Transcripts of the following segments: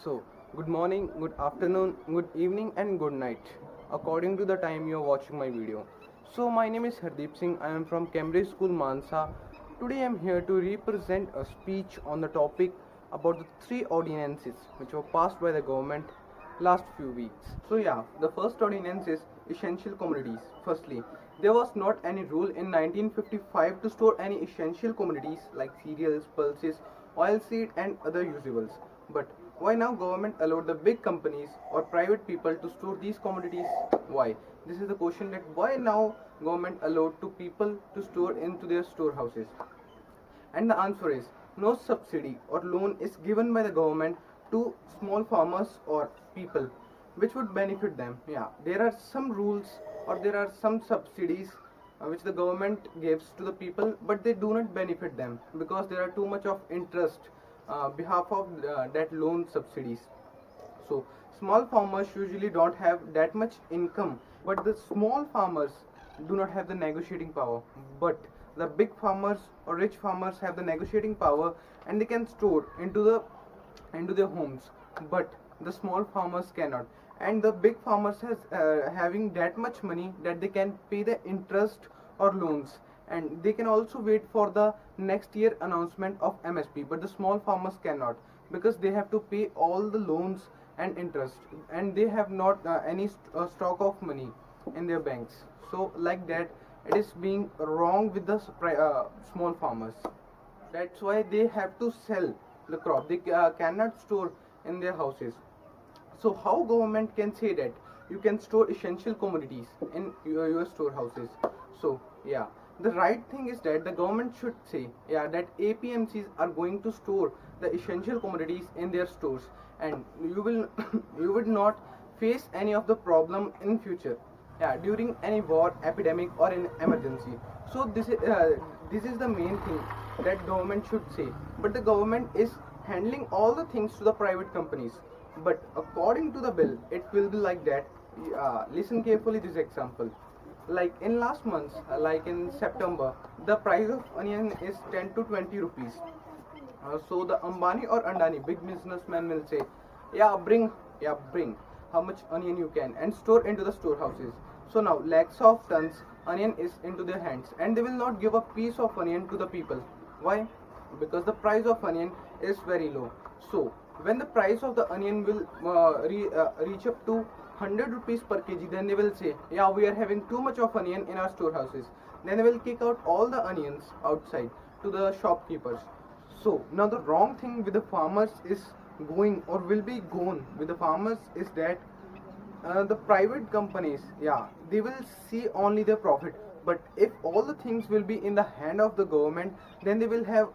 So, good morning, good afternoon, good evening, and good night, according to the time you are watching my video. So, my name is Hardeep Singh. I am from Cambridge School, Mansa. Today, I am here to represent a speech on the topic about the three ordinances which were passed by the government last few weeks. So, yeah, the first ordinance is essential commodities. Firstly, there was not any rule in 1955 to store any essential commodities like cereals, pulses, oilseed, and other usables. But why now government allowed the big companies or private people to store these commodities? Why? This is the question, that why now government allowed to people to store into their storehouses? And the answer is no subsidy or loan is given by the government to small farmers or people which would benefit them. Yeah, there are some rules or there are some subsidies which the government gives to the people, but they do not benefit them because there are too much of interest behalf of that loan subsidies. So small farmers usually don't have that much income, but the small farmers do not have the negotiating power. But the big farmers or rich farmers have the negotiating power, and they can store into their homes. But the small farmers cannot, and the big farmers has having that much money that they can pay the interest or loans, and they can also wait for the next year announcement of MSP. But the small farmers cannot, because they have to pay all the loans and interest, and they have not any stock of money in their banks. So like that, it is being wrong with the small farmers. That's why they have to sell the crop. They cannot store in their houses. So how government can say that you can store essential commodities in your storehouses? So yeah, the right thing is that the government should say, yeah, that APMCs are going to store the essential commodities in their stores, and you will you would not face any of the problem in future, yeah, during any war, epidemic, or an emergency. So this is the main thing that government should say. But the government is handling all the things to the private companies. But according to the bill, it will be like that. Listen carefully this example. Like in last month, like in September, the price of onion is 10 to 20 rupees. So the Ambani or Andani, big businessman, will say, yeah, bring how much onion you can and store into the storehouses. So now lakhs of tons onion is into their hands, and they will not give a piece of onion to the people. Why? Because the price of onion is very low. So when the price of the onion will reach up to 100 rupees per kg, then they will say, yeah, we are having too much of onion in our storehouses. Then they will kick out all the onions outside to the shopkeepers. So now the wrong thing with the farmers is going, or will be gone with the farmers, is that the private companies, yeah, they will see only their profit. But if all the things will be in the hand of the government, then they will have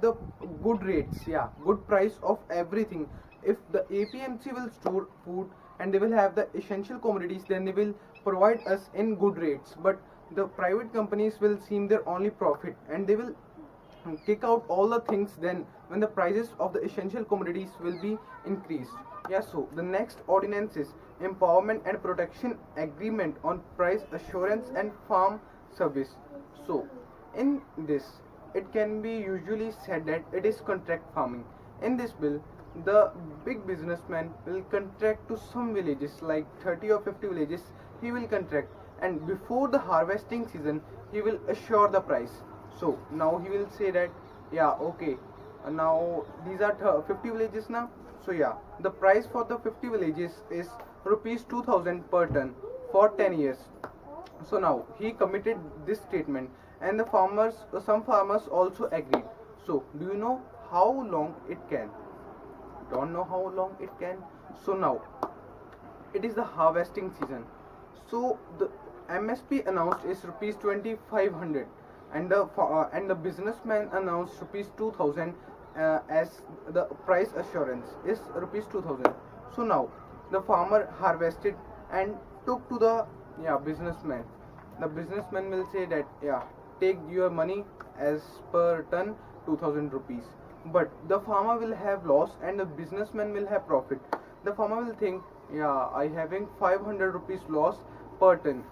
the good rates, yeah, good price of everything. If the APMC will store food and they will have the essential commodities, then they will provide us in good rates. But the private companies will seem their only profit, and they will kick out all the things then when the prices of the essential commodities will be increased. Yeah, so the next ordinance is empowerment and protection agreement on price assurance and farm service. So in this, it can be usually said that it is contract farming. In this bill, the big businessman will contract to some villages, like 30 or 50 villages he will contract, and before the harvesting season he will assure the price. So now he will say that, yeah, okay, now these are 50 villages now. So yeah, the price for the 50 villages is rupees 2000 per ton for 10 years. So now he committed this statement, and the farmers, some farmers also agreed. So do you know how long it can? Don't know how long it can. So now it is the harvesting season. So the MSP announced is rupees 2500, and the businessman announced rupees 2000 as the price assurance is rupees 2000. So now the farmer harvested and took to the, yeah, businessman. The businessman will say that, yeah, take your money as per ton 2000 rupees. But the farmer will have loss and the businessman will have profit. The farmer will think, yeah, I having 500 rupees loss per ton.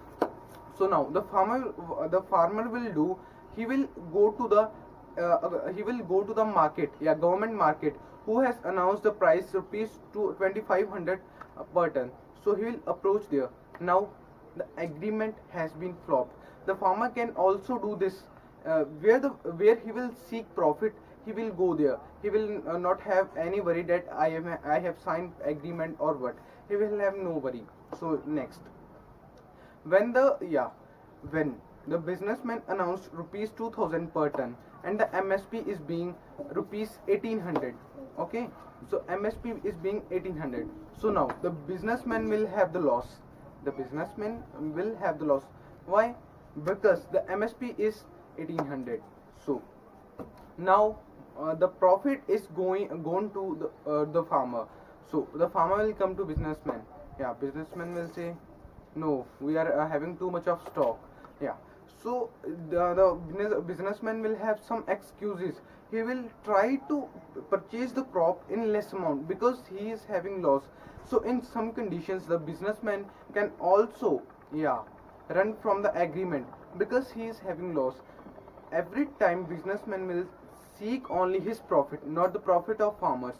So now the farmer will do, he will go to the market, yeah, government market, who has announced the price rupees to 2500 per ton. So he will approach there. Now the agreement has been flopped. The farmer can also do this, where he will seek profit. He will go there. He will not have any worry that I have signed agreement or what. He will have no worry. So next, when the businessman announced rupees 2000 per ton and the MSP is being rupees 1800. Okay, so MSP is being 1800. So now the businessman will have the loss. The businessman will have the loss. Why? Because the MSP is 1800. So now the profit is gone to the farmer. So the farmer will come to businessman. Yeah, businessman will say, no, we are having too much of stock. Yeah, so the businessman will have some excuses. He will try to purchase the crop in less amount because he is having loss. So in some conditions the businessman can also, yeah, run from the agreement because he is having loss. Every time businessman will seek only his profit, not the profit of farmers.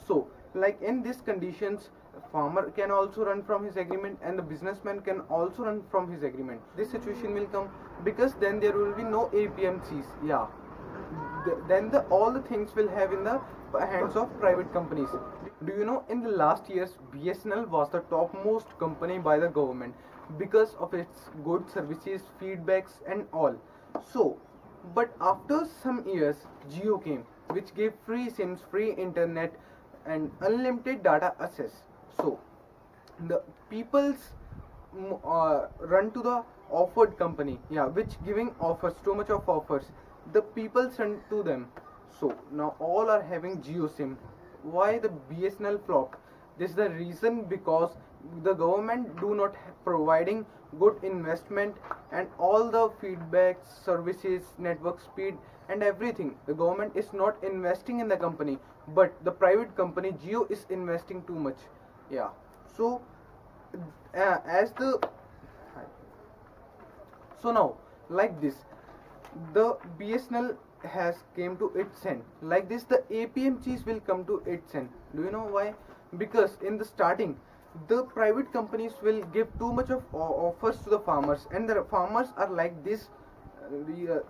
So like in these conditions, farmer can also run from his agreement and the businessman can also run from his agreement. This situation will come because then there will be no APMCs. Yeah, then all the things will have in the hands of private companies. Do you know, in the last years BSNL was the topmost company by the government because of its good services, feedbacks and all. So but after some years Jio came, which gave free SIMs, free internet and unlimited data access. So the people's run to the offered company, yeah, which giving offers, too much of offers. The people run to them. So now all are having Jio SIM. Why the BSNL flop? This is the reason, because the government do not providing good investment and all the feedbacks, services, network speed and everything. The government is not investing in the company, but the private company Jio is investing too much. Yeah, so as the so now like this the BSNL has came to its end. Like this the APMGs will come to its end. Do you know why? Because in the starting the private companies will give too much of offers to the farmers, and the farmers are like this,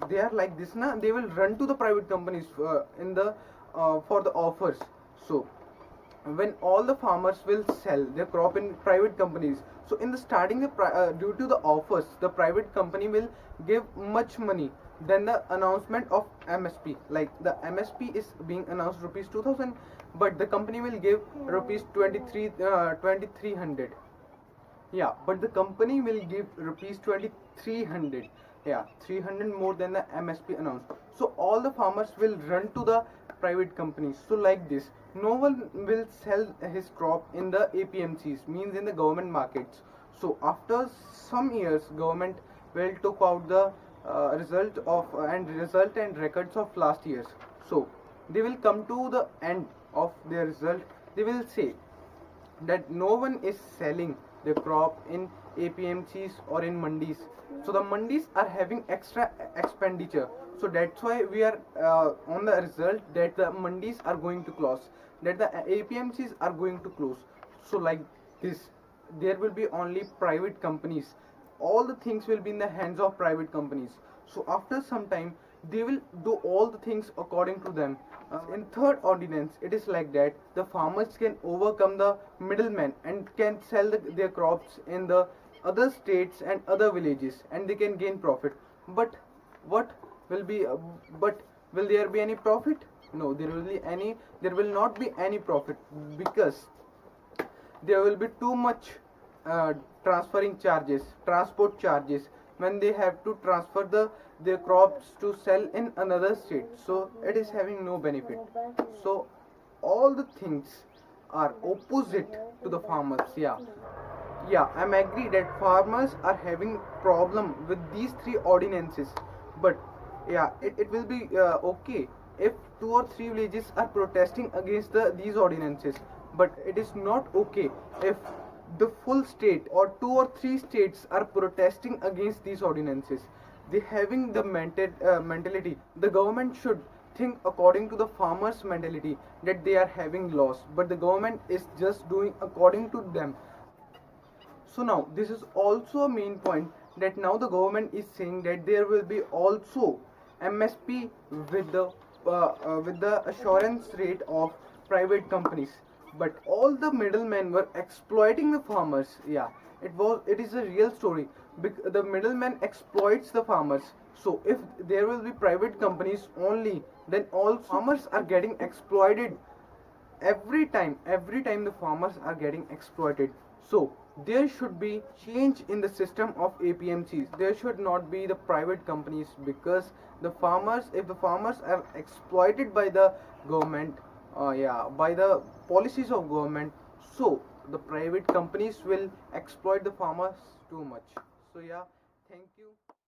they are like this na, they will run to the private companies in the for the offers. So when all the farmers will sell their crop in private companies, so in the starting due to the offers the private company will give much money than the announcement of MSP. Like the MSP is being announced rupees 2000, but the company will give rupees 2300. Yeah, but the company will give rupees 2300. Yeah, 300 more than the MSP announced. So all the farmers will run to the private companies. So like this no one will sell his crop in the APMCs, means in the government markets. So after some years government will took out the result and records of last years. So they will come to the end of their result. They will say that no one is selling the crop in APMCs or in mandis. So the mandis are having extra expenditure. So that's why we are on the result that the mandis are going to close, that the APMCs are going to close. So like this there will be only private companies. All the things will be in the hands of private companies. So after some time they will do all the things according to them. In third ordinance it is like that the farmers can overcome the middlemen and can sell their crops in the other states and other villages, and they can gain profit. But what will be but will there be any profit? No, there will not be any profit, because there will be too much transferring charges, transport charges, when they have to transfer their crops to sell in another state. So it is having no benefit. So all the things are opposite to the farmers. Yeah, I'm agree that farmers are having problem with these three ordinances. But yeah, it will be okay if 2 or 3 villages are protesting against these ordinances. But it is not okay if the full state or 2 or 3 states are protesting against these ordinances. They having the mentality. The government should think according to the farmers mentality that they are having loss, but the government is just doing according to them. So now this is also a main point, that now the government is saying that there will be also MSP with the assurance rate of private companies, but all the middlemen were exploiting the farmers. Yeah, it is a real story. The middleman exploits the farmers. So if there will be private companies only, then all farmers are getting exploited. Every time the farmers are getting exploited. So there should be change in the system of APMCs. There should not be the private companies, because the farmers, if the farmers are exploited by the government, yeah, by the policies of government, so the private companies will exploit the farmers too much. So yeah, thank you.